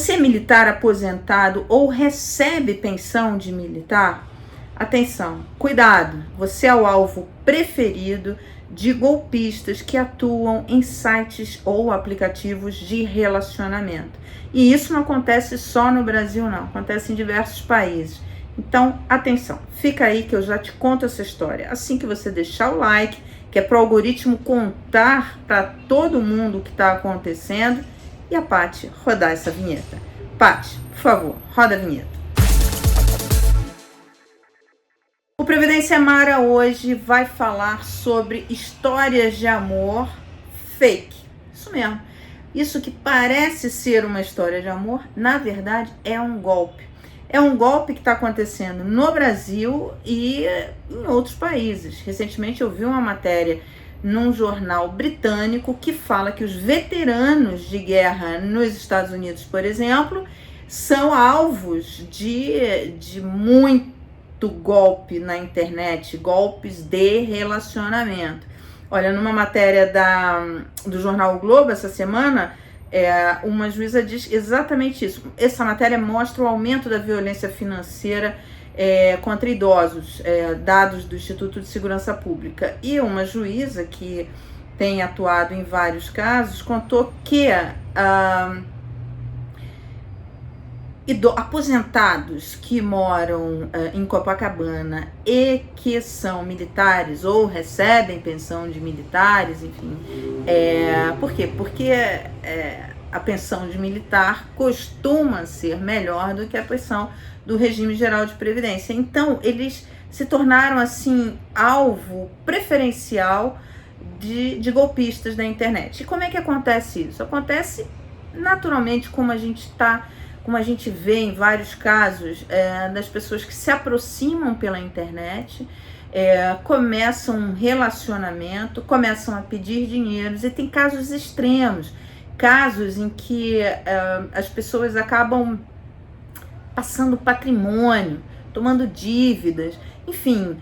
Você é militar aposentado ou recebe pensão de militar? Atenção, cuidado, você é o alvo preferido de golpistas que atuam em sites ou aplicativos de relacionamento. E isso não acontece só no Brasil, não, acontece em diversos países. Então, atenção, fica aí que eu já te conto essa história. Assim que você deixar o like, que é para o algoritmo contar para todo mundo o que está acontecendo, e a Paty rodar essa vinheta. Paty, por favor, roda a vinheta. O Previdência Mara hoje vai falar sobre histórias de amor fake. Isso mesmo. Isso que parece ser uma história de amor, na verdade é um golpe. É um golpe que está acontecendo no Brasil e em outros países. Recentemente eu vi uma matéria num jornal britânico que fala que os veteranos de guerra nos Estados Unidos, por exemplo, são alvos de muito golpe na internet, golpes de relacionamento. Olha, numa matéria do jornal o Globo essa semana, uma juíza diz exatamente isso. Essa matéria mostra o aumento da violência financeira contra idosos, dados do Instituto de Segurança Pública. E uma juíza que tem atuado em vários casos contou que aposentados que moram em Copacabana e que são militares ou recebem pensão de militares, enfim. Por quê? Porque a pensão de militar costuma ser melhor do que a pensão do regime geral de previdência. Então, eles se tornaram, assim, alvo preferencial de golpistas da internet. E como é que acontece isso? Acontece naturalmente como a gente vê em vários casos das pessoas que se aproximam pela internet, começam um relacionamento, começam a pedir dinheiros, e tem casos extremos, casos em que as pessoas acabam passando patrimônio, tomando dívidas, enfim,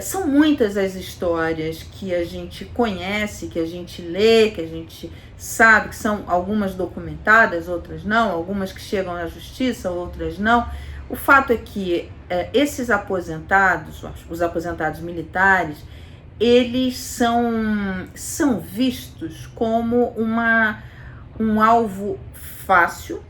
são muitas as histórias que a gente conhece, que a gente lê, que a gente sabe, que são algumas documentadas, outras não, algumas que chegam à justiça, outras não. O fato é que esses aposentados, os aposentados militares, eles são vistos como um alvo fácil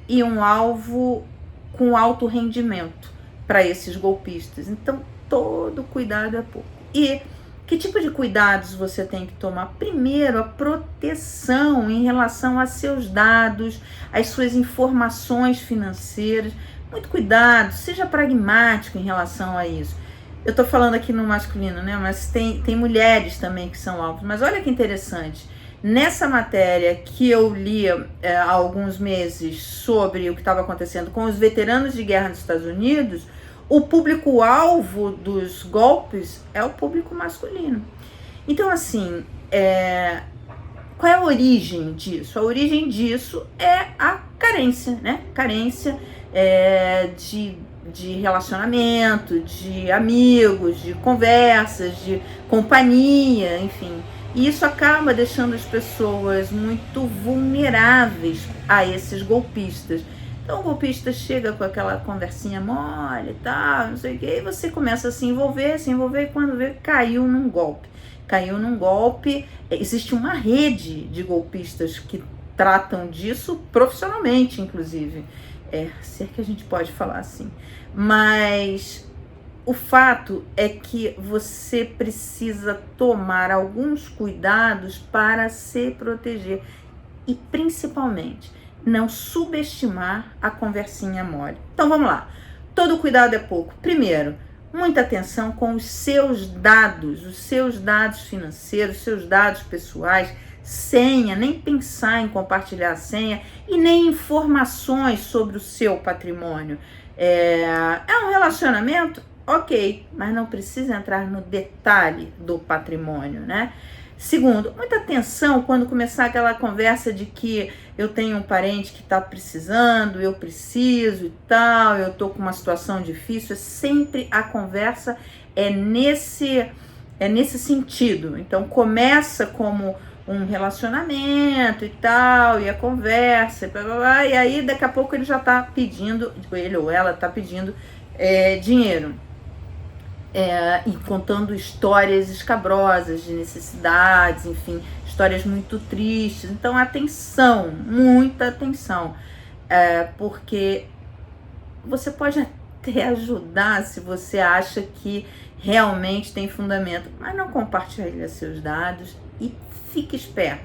e um alvo com alto rendimento para esses golpistas. Então, todo cuidado é pouco. E que tipo de cuidados você tem que tomar? Primeiro, a proteção em relação a seus dados, às suas informações financeiras. Muito cuidado, seja pragmático em relação a isso. Eu estou falando aqui no masculino, né? Mas tem mulheres também que são alvos. Mas olha que interessante. Nessa matéria que eu li há alguns meses sobre o que estava acontecendo com os veteranos de guerra nos Estados Unidos, o público-alvo dos golpes é o público masculino. Então, assim, qual é a origem disso? A origem disso é a carência, né? Carência de relacionamento, de amigos, de conversas, de companhia, enfim. E isso acaba deixando as pessoas muito vulneráveis a esses golpistas. Então o golpista chega com aquela conversinha mole e tal, não sei o que, e você começa a se envolver, e quando vê, caiu num golpe. Existe uma rede de golpistas que tratam disso profissionalmente, inclusive. Se é que a gente pode falar assim. Mas o fato é que você precisa tomar alguns cuidados para se proteger e, principalmente, não subestimar a conversinha mole. Então, vamos lá. Todo cuidado é pouco. Primeiro, muita atenção com os seus dados financeiros, seus dados pessoais, senha, nem pensar em compartilhar a senha e nem informações sobre o seu patrimônio. É um relacionamento? Ok, mas não precisa entrar no detalhe do patrimônio, né? Segundo, muita atenção quando começar aquela conversa de que eu tenho um parente que está precisando, eu preciso e tal, eu estou com uma situação difícil. Sempre a conversa é nesse sentido. Então, começa como um relacionamento e tal, e a conversa, e aí daqui a pouco ele já tá pedindo, ele ou ela tá pedindo dinheiro. E contando histórias escabrosas de necessidades, enfim, histórias muito tristes. Então, atenção, muita atenção, porque você pode até ajudar se você acha que realmente tem fundamento, mas não compartilhe seus dados e fique esperto,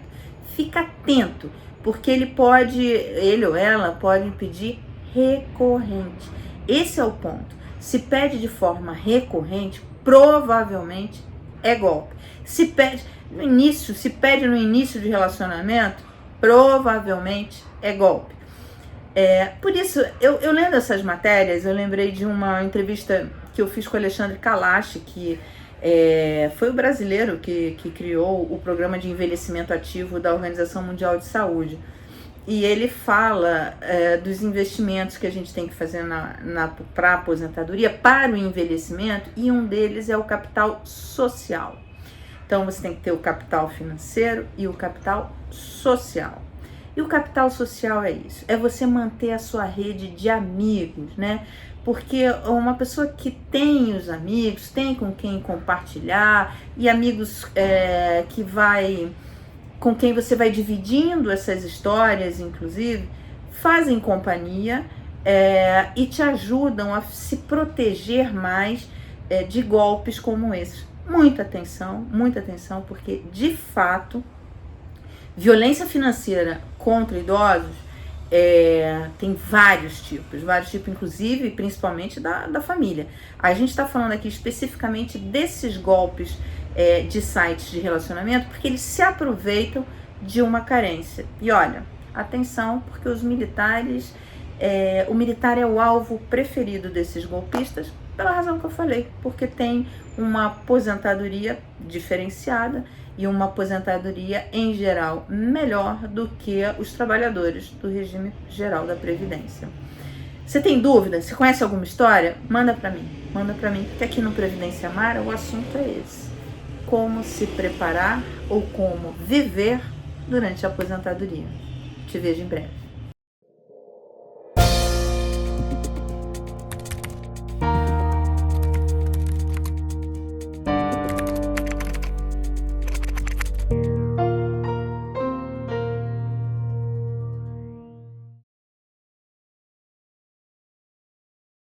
fica atento, porque ele ou ela pode pedir recorrente. Esse é o ponto. Se pede de forma recorrente, provavelmente é golpe. Se pede no início de relacionamento, provavelmente é golpe. Por isso, eu lendo essas matérias, eu lembrei de uma entrevista que eu fiz com o Alexandre Kalash, que foi o brasileiro que criou o programa de envelhecimento ativo da Organização Mundial de Saúde. E ele fala dos investimentos que a gente tem que fazer para a aposentadoria, para o envelhecimento, e um deles é o capital social. Então, você tem que ter o capital financeiro e o capital social. E o capital social é isso, é você manter a sua rede de amigos, né? Porque uma pessoa que tem os amigos, tem com quem compartilhar, e amigos com quem você vai dividindo essas histórias, inclusive, fazem companhia e te ajudam a se proteger mais de golpes como esses. Muita atenção, porque, de fato, violência financeira contra idosos tem vários tipos, inclusive, principalmente da família. A gente está falando aqui especificamente desses golpes de sites de relacionamento, porque eles se aproveitam de uma carência. E olha, atenção, porque os militares, o militar é o alvo preferido desses golpistas, pela razão que eu falei, porque tem uma aposentadoria diferenciada e uma aposentadoria, em geral, melhor do que os trabalhadores do regime geral da Previdência. Você tem dúvida? Você conhece alguma história? Manda pra mim, porque aqui no Previdência Mara o assunto é esse: como se preparar ou como viver durante a aposentadoria. Te vejo em breve.